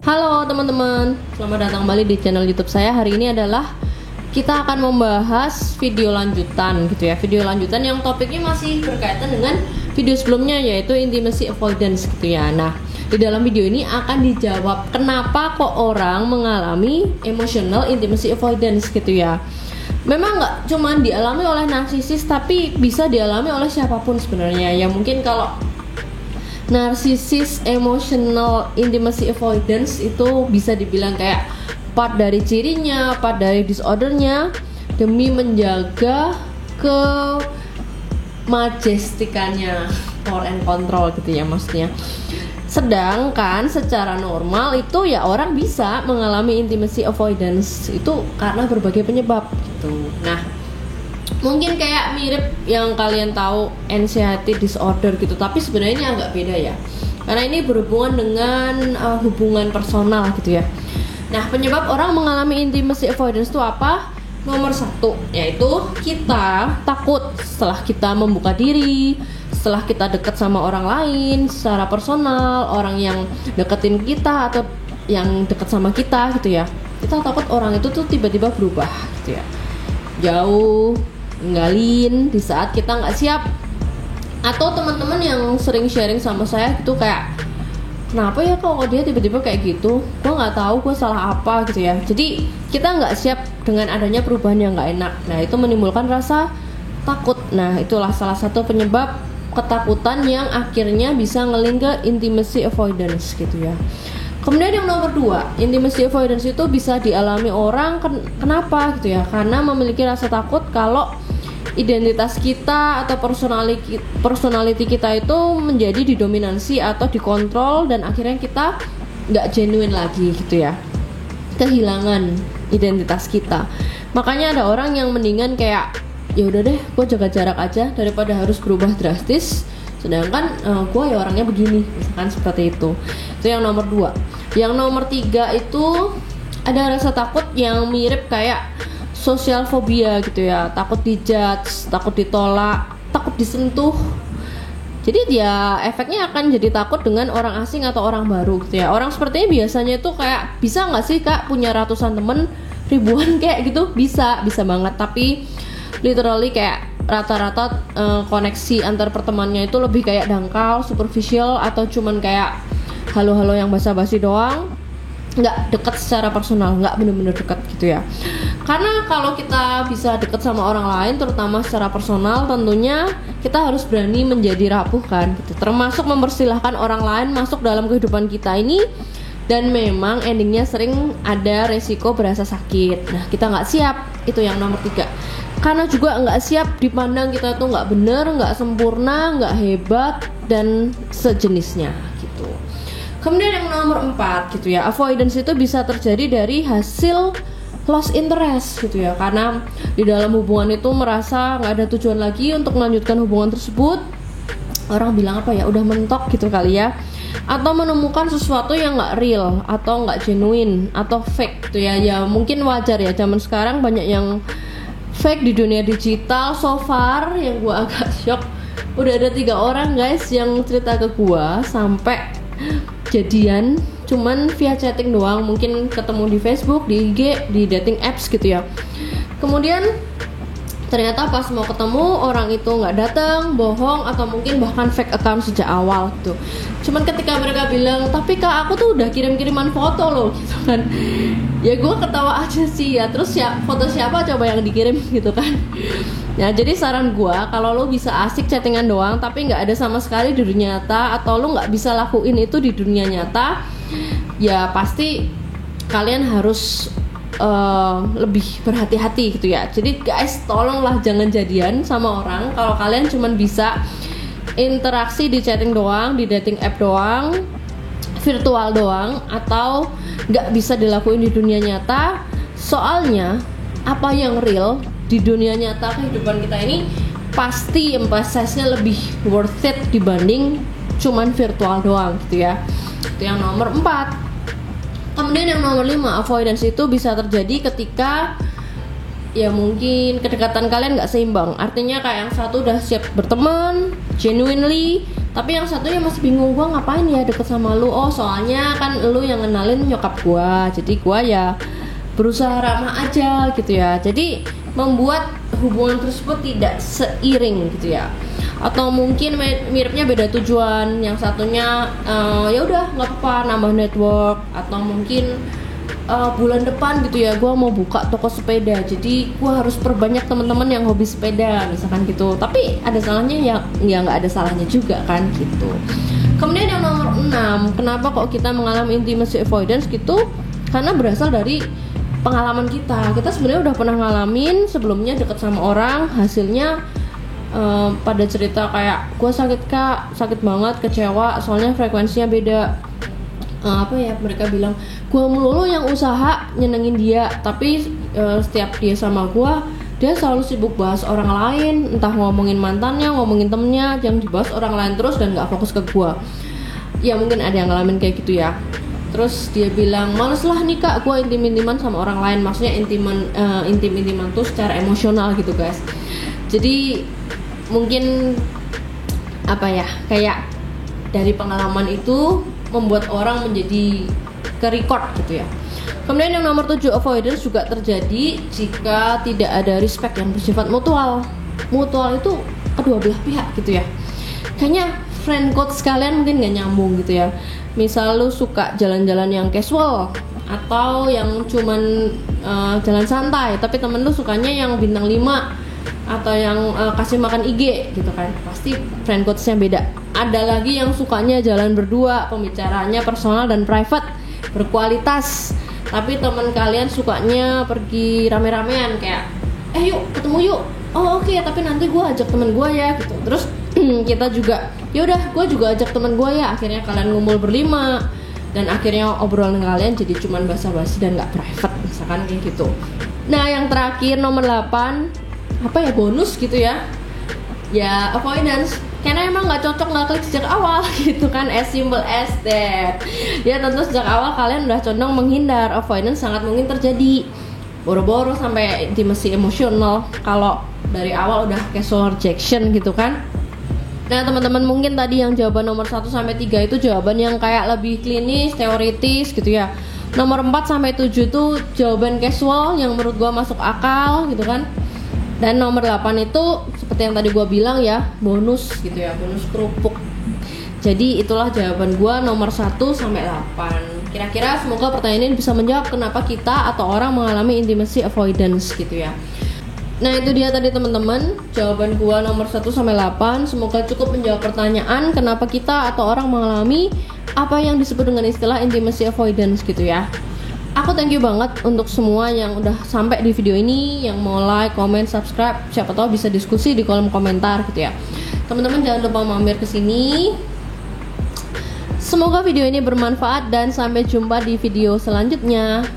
Halo teman-teman, selamat datang kembali di channel YouTube saya. Hari ini adalah kita akan membahas video lanjutan gitu ya. Video lanjutan yang topiknya masih berkaitan dengan video sebelumnya, yaitu intimacy avoidance gitu ya. Nah, di dalam video ini akan dijawab kenapa kok orang mengalami emotional intimacy avoidance gitu ya. Memang nggak cuma dialami oleh narsisis, tapi bisa dialami oleh siapapun sebenarnya. Ya mungkin kalau narcissist emotional intimacy avoidance itu bisa dibilang kayak part dari cirinya, part dari disordernya, demi menjaga ke majestikannya, power and control gitu ya maksudnya. Sedangkan secara normal itu ya orang bisa mengalami intimacy avoidance itu karena berbagai penyebab gitu. Nah, mungkin kayak mirip yang kalian tahu anxiety disorder gitu, tapi sebenarnya ini agak beda ya, karena ini berhubungan dengan hubungan personal gitu ya. Nah, penyebab orang mengalami intimacy avoidance itu apa? Nomor satu, yaitu kita takut setelah kita membuka diri, setelah kita dekat sama orang lain secara personal, orang yang deketin kita atau yang dekat sama kita gitu ya. Kita takut orang itu tuh tiba-tiba berubah gitu ya, jauh, ninggalin di saat kita nggak siap. Atau teman-teman yang sering sharing sama saya gitu kayak, kenapa ya kok dia tiba-tiba kayak gitu, gue nggak tahu gue salah apa gitu ya. Jadi kita nggak siap dengan adanya perubahan yang nggak enak. Nah, itu menimbulkan rasa takut. Nah, itulah salah satu penyebab ketakutan yang akhirnya bisa ngeling ke intimacy avoidance gitu ya. Kemudian yang nomor dua, intimacy avoidance itu bisa dialami orang kenapa gitu ya? Karena memiliki rasa takut kalau identitas kita atau personality kita itu menjadi didominasi atau dikontrol, dan akhirnya kita nggak genuine lagi gitu ya, kehilangan identitas kita. Makanya ada orang yang mendingan kayak, ya udah deh, gue jaga jarak aja daripada harus berubah drastis. Sedangkan gue ya orangnya begini, misalkan seperti itu. Itu yang nomor dua. Yang nomor tiga itu ada rasa takut yang mirip kayak social phobia gitu ya. Takut dijudge, takut ditolak, takut disentuh. Jadi dia efeknya akan jadi takut dengan orang asing atau orang baru gitu ya. Orang seperti ini biasanya tuh kayak, bisa gak sih kak punya ratusan temen, ribuan kayak gitu? Bisa banget. Tapi literally kayak rata-rata koneksi antar pertemanannya itu lebih kayak dangkal, superficial, atau cuman kayak halo-halo yang basa-basi doang, nggak dekat secara personal, nggak bener-bener dekat gitu ya. Karena kalau kita bisa dekat sama orang lain, terutama secara personal, tentunya kita harus berani menjadi rapuh kan gitu, termasuk mempersilahkan orang lain masuk dalam kehidupan kita ini. Dan memang endingnya sering ada resiko berasa sakit. Nah, kita nggak siap, itu yang nomor tiga. Karena juga nggak siap dipandang kita tuh nggak bener, nggak sempurna, nggak hebat, dan sejenisnya gitu. Kemudian yang nomor 4 gitu ya, avoidance itu bisa terjadi dari hasil lost interest gitu ya. Karena di dalam hubungan itu merasa nggak ada tujuan lagi untuk melanjutkan hubungan tersebut. Orang bilang apa ya, udah mentok gitu kali ya. Atau menemukan sesuatu yang nggak real, atau nggak genuine, atau fake gitu ya. Ya mungkin wajar ya, zaman sekarang banyak yang fake di dunia digital. So far yang gue agak shock, udah ada 3 orang guys yang cerita ke gue sampai jadian cuman via chatting doang, mungkin ketemu di Facebook, di IG, di dating apps gitu ya. Kemudian ternyata pas mau ketemu orang itu nggak datang, bohong, atau mungkin bahkan fake account sejak awal gitu. Cuman ketika mereka bilang, tapi kak aku tuh udah kirim-kiriman foto loh gitu kan, ya gue ketawa aja sih ya. Terus ya foto siapa coba yang dikirim gitu kan. Nah, jadi saran gue, kalau lo bisa asik chattingan doang tapi nggak ada sama sekali di dunia nyata, atau lo nggak bisa lakuin itu di dunia nyata, ya pasti kalian harus lebih berhati-hati gitu ya. Jadi guys, tolonglah jangan jadian sama orang kalau kalian cuman bisa interaksi di chatting doang, di dating app doang, virtual doang, atau nggak bisa dilakuin di dunia nyata. Soalnya apa yang real di dunia nyata kehidupan kita ini pasti emphasize-nya lebih worth it dibanding cuman virtual doang gitu ya. Itu yang nomor 4. Kemudian yang nomor 5, avoidance itu bisa terjadi ketika ya mungkin kedekatan kalian gak seimbang. Artinya kayak yang satu udah siap berteman genuinely, Tapi yang satunya masih bingung, gue ngapain ya deket sama lu? Oh soalnya kan lu yang ngenalin nyokap gue, jadi gue ya berusaha ramah aja gitu ya. Jadi membuat hubungan tersebut tidak seiring gitu ya. Atau mungkin miripnya beda tujuan. Yang satunya ya udah nggak apa-apa nambah network, atau mungkin bulan depan gitu ya gue mau buka toko sepeda, jadi gue harus perbanyak teman-teman yang hobi sepeda misalkan gitu. Tapi ada salahnya ya nggak ada salahnya juga kan gitu. Kemudian yang nomor 6, kenapa kok kita mengalami intimacy avoidance gitu? Karena berasal dari pengalaman kita sebenarnya udah pernah ngalamin sebelumnya deket sama orang, hasilnya pada cerita kayak gue sakit banget, kecewa soalnya frekuensinya beda. Mereka bilang gue melulu yang usaha nyenengin dia, tapi setiap dia sama gue dia selalu sibuk bahas orang lain, entah ngomongin mantannya, ngomongin temennya, yang dibahas orang lain terus dan gak fokus ke gue. Ya mungkin ada yang ngalamin kayak gitu ya. Terus dia bilang males lah nih kak, gue intim-intiman sama orang lain. Maksudnya intim-intiman tuh secara emosional gitu guys. Jadi mungkin kayak dari pengalaman itu membuat orang menjadi ke-record gitu ya. Kemudian yang nomor 7, avoidance juga terjadi jika tidak ada respect yang bersifat mutual. Mutual itu kedua belah pihak gitu ya. Kayaknya friend code sekalian mungkin gak nyambung gitu ya. Misal lu suka jalan-jalan yang casual, atau yang cuman jalan santai, tapi temen lu sukanya yang bintang 5, atau yang kasih makan IG gitu kan, pasti friend codes-nya beda. Ada lagi yang sukanya jalan berdua, pembicaraannya personal dan private, berkualitas, tapi teman kalian sukanya pergi rame-ramean kayak yuk ketemu yuk, oh oke, tapi nanti gue ajak temen gue ya gitu. Terus kita juga yaudah gue juga ajak temen gue ya, akhirnya kalian ngumpul berlima dan akhirnya obrolan kalian jadi cuman basa-basi dan gak private misalkan kayak gitu. Nah yang terakhir nomor 8, bonus gitu ya, avoidance, karena emang nggak cocok, nggak klik sejak awal gitu kan, as simple as that. Ya tentu sejak awal kalian udah condong menghindar, avoidance sangat mungkin terjadi, boro-boro sampai intimacy emosional kalau dari awal udah casual rejection gitu kan. Nah teman-teman, mungkin tadi yang jawaban nomor 1 sampai 3 itu jawaban yang kayak lebih klinis, teoritis gitu ya. Nomor 4 sampai 7 itu jawaban casual yang menurut gua masuk akal gitu kan. Dan nomor 8 itu seperti yang tadi gue bilang ya, bonus gitu ya, bonus kerupuk. Jadi itulah jawaban gue nomor 1 sampai 8. Kira-kira semoga pertanyaan ini bisa menjawab kenapa kita atau orang mengalami intimacy avoidance gitu ya. Nah itu dia tadi teman-teman, jawaban gue nomor 1 sampai 8. Semoga cukup menjawab pertanyaan kenapa kita atau orang mengalami apa yang disebut dengan istilah intimacy avoidance gitu ya. Aku thank you banget untuk semua yang udah sampai di video ini, yang mau like, comment, subscribe, siapa tahu bisa diskusi di kolom komentar gitu ya. Teman-teman jangan lupa mampir ke sini. Semoga video ini bermanfaat dan sampai jumpa di video selanjutnya.